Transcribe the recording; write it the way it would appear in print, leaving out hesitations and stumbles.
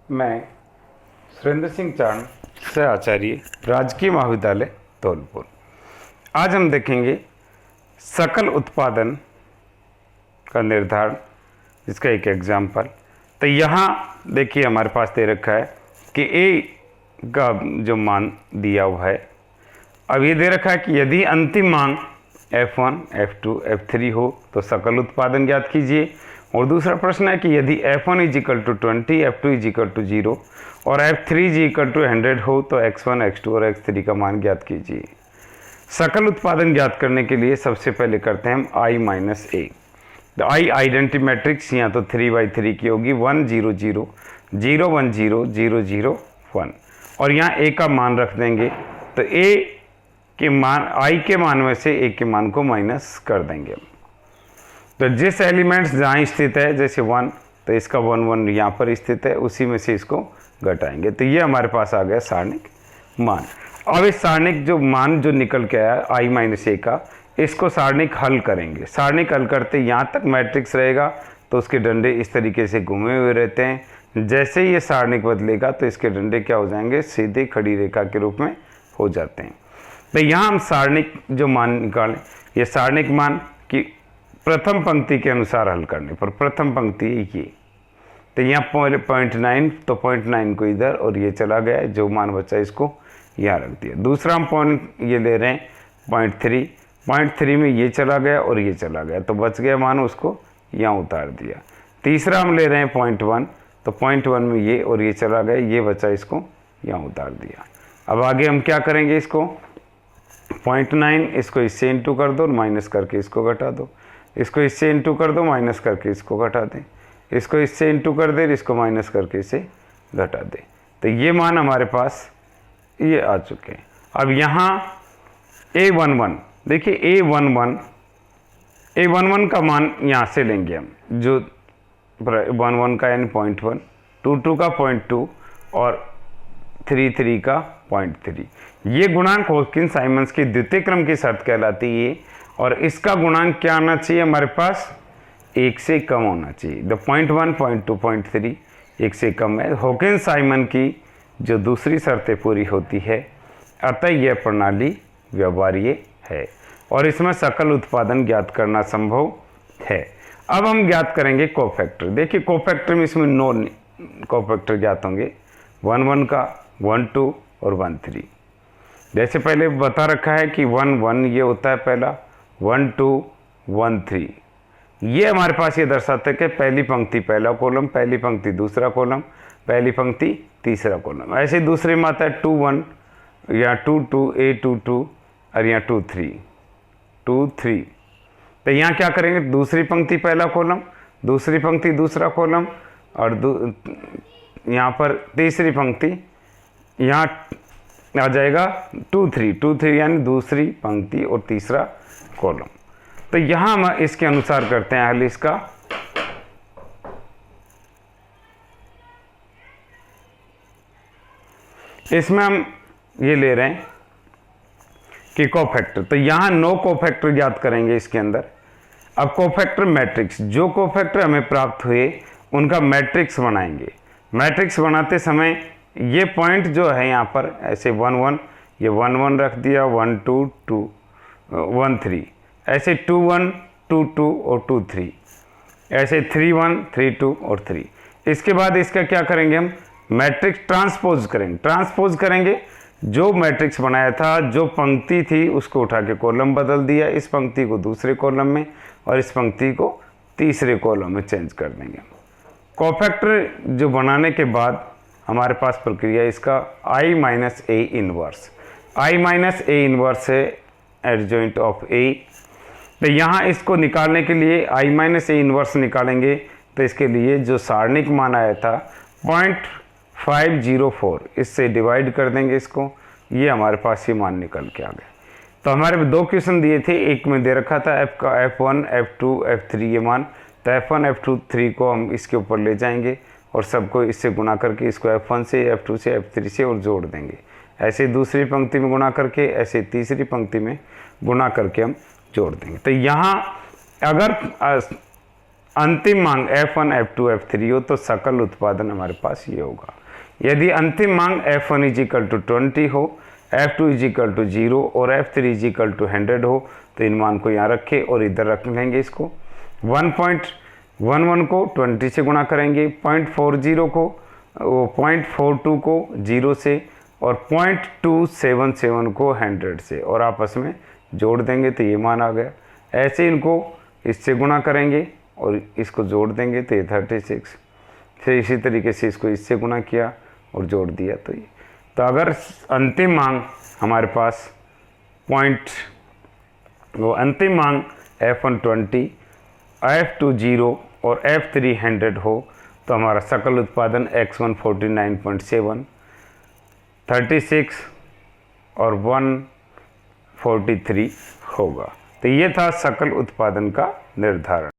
मैं सुरेंद्र सिंह चारण, सह आचार्य, राजकीय महाविद्यालय धौलपुर। आज हम देखेंगे सकल उत्पादन का निर्धारण, जिसका एक एग्जाम्पल। तो यहाँ देखिए हमारे पास दे रखा है कि ए का जो मान दिया हुआ है, अब ये दे रखा है कि यदि अंतिम मांग F1, F2, F3 हो तो सकल उत्पादन ज्ञात कीजिए। और दूसरा प्रश्न है कि यदि F1 = 20, F2 = 0 और F3 = 100 हो तो X1, X2 और X3 का मान ज्ञात कीजिए। सकल उत्पादन ज्ञात करने के लिए सबसे पहले करते हैं हम I-A। तो I आइडेंटिटी मैट्रिक्स या तो 3×3 की होगी, 1 0 0 0 1 0 0 0 1, और यहाँ A का मान रख देंगे। तो A के मान, I के मान में से A के मान को माइनस कर देंगे। तो जिस एलिमेंट्स जहाँ स्थित है, जैसे 1, तो इसका 1 1 यहाँ पर स्थित है, उसी में से इसको घटाएंगे। तो ये हमारे पास आ गया सारणिक मान। अब इस सारणिक जो मान जो निकल के आया I-A का, इसको सारणिक हल करेंगे। सारणिक हल करते यहाँ तक मैट्रिक्स रहेगा तो उसके डंडे इस तरीके से घुमे हुए रहते हैं। जैसे ही ये सारणिक बदलेगा तो इसके डंडे क्या हो जाएंगे, सीधे खड़ी रेखा के रूप में हो जाते हैं। तो यहाँ हम सारणिक जो मान निकालें, ये सारणिक मान की प्रथम पंक्ति के अनुसार हल करने पर, प्रथम पंक्ति ये, तो यहाँ 0.9, तो 0.9 को इधर और ये चला गया, जो मान बचा इसको यहाँ रख दिया। दूसरा हम पॉइंट ये ले रहे हैं 0.3 में ये चला गया और ये चला गया, तो बच गया मान, उसको यहाँ उतार दिया। तीसरा हम ले रहे हैं 0.1, तो 0.1 में ये और ये चला गया, ये बचा, इसको यहाँ उतार दिया। अब आगे हम क्या करेंगे, इसको 0.9 इसको इससे इंटू कर दो, माइनस करके इसको घटा दो, इसको इससे इंटू कर दो, माइनस करके इसको घटा दें, इसको इससे इंटू कर दे, इसको माइनस करके इसे घटा दे। तो ये मान हमारे पास ये आ चुके हैं। अब यहाँ A11, देखिए A11 का मान यहाँ से लेंगे हम, जो 1 का यानी 0.1, 2 का 0.2 और 3 का 0.3। ये गुणांक हॉकिंस साइमंस की द्वितीय क्रम की शर्त कहलाती है, और इसका गुणांक क्या आना चाहिए हमारे पास, 1 से कम होना चाहिए। द 0.1, 0.2, 0.3 1 से कम है। हॉकिंस साइमन की जो दूसरी शर्तें पूरी होती है, अतः यह प्रणाली व्यवहार्य है और इसमें सकल उत्पादन ज्ञात करना संभव है। अब हम ज्ञात करेंगे कोफैक्टर। देखिए कोफैक्टर में इसमें 9 कोफैक्टर ज्ञात होंगे, 1 1 का, 1 2 और 1 3। जैसे पहले बता रखा है कि 1 1 ये होता है पहला, 1 2 1 3, ये हमारे पास ये दर्शाता है कि पहली पंक्ति पहला कॉलम, पहली पंक्ति दूसरा कॉलम, पहली पंक्ति तीसरा कॉलम। ऐसे दूसरे में आता है 2 1 या 2 2, A 2 2 और यहाँ 2 3 2 3। तो यहाँ क्या करेंगे, दूसरी पंक्ति पहला कॉलम, दूसरी पंक्ति दूसरा कॉलम, और यहाँ पर तीसरी पंक्ति, यहाँ आ जाएगा 2 3 यानी दूसरी पंक्ति और तीसरा कॉलम। तो यहाँ हम इसके अनुसार करते हैं हल इसका। इसमें हम ये ले रहे हैं कि कोफैक्टर, तो यहाँ 9 कोफैक्टर ज्ञात करेंगे इसके अंदर। अब कोफैक्टर मैट्रिक्स, जो कोफैक्टर हमें प्राप्त हुए उनका मैट्रिक्स बनाएंगे। मैट्रिक्स बनाते समय ये पॉइंट जो है यहाँ पर ऐसे 1 1, ये 1 1 रख दिया, 1 2 2 1 3, ऐसे 2 1 2 2 और 2 3, ऐसे 3 1 3 2 और 3। इसके बाद इसका क्या करेंगे, हम मैट्रिक्स ट्रांसपोज करेंगे। ट्रांसपोज करेंगे, जो मैट्रिक्स बनाया था, जो पंक्ति थी उसको उठा के कॉलम बदल दिया, इस पंक्ति को दूसरे कॉलम में और इस पंक्ति को तीसरे कॉलम में चेंज कर देंगे। कोफैक्टर जो बनाने के बाद हमारे पास प्रक्रिया इसका I-A इनवर्स। I-A इनवर्स है एडजॉइंट ऑफ A। तो यहाँ इसको निकालने के लिए I-A इनवर्स निकालेंगे, तो इसके लिए जो सारणिक मान आया था 0.504, इससे डिवाइड कर देंगे इसको, ये हमारे पास ये मान निकल के आ गया। तो हमारे 2 क्वेश्चन दिए थे, एक में दे रखा था F का F1 F2 F3 ये मान, तो F1 F2 3 को हम इसके ऊपर ले जाएंगे और सबको इससे गुणा करके इसको F1 से F2 से F3 से और जोड़ देंगे। ऐसे दूसरी पंक्ति में गुणा करके, ऐसे तीसरी पंक्ति में गुणा करके हम जोड़ देंगे। तो यहाँ अगर अंतिम मांग F1 F2 F3 हो तो सकल उत्पादन हमारे पास ये होगा। यदि अंतिम मांग F1 इजिकल टू 20 हो, F2 इजिकल टू 0 और F3 इजिकल टू 100 हो तो इन मान को यहाँ रखें और इधर रख लेंगे इसको। 1.11 को 20 से गुणा करेंगे, 0.40 को 0.42 को 0 से और 0.277 को 100 से और आपस में जोड़ देंगे तो ये मान आ गया। ऐसे इनको इससे गुणा करेंगे और इसको जोड़ देंगे तो ये 36। फिर इसी तरीके से इसको इससे गुणा किया और जोड़ दिया तो ये। तो अगर अंतिम मांग हमारे पास अंतिम मांग F1 20, F2 0 और F3 100 हो तो हमारा सकल उत्पादन X1 49.7, 36 और 143 होगा। तो ये था सकल उत्पादन का निर्धारण।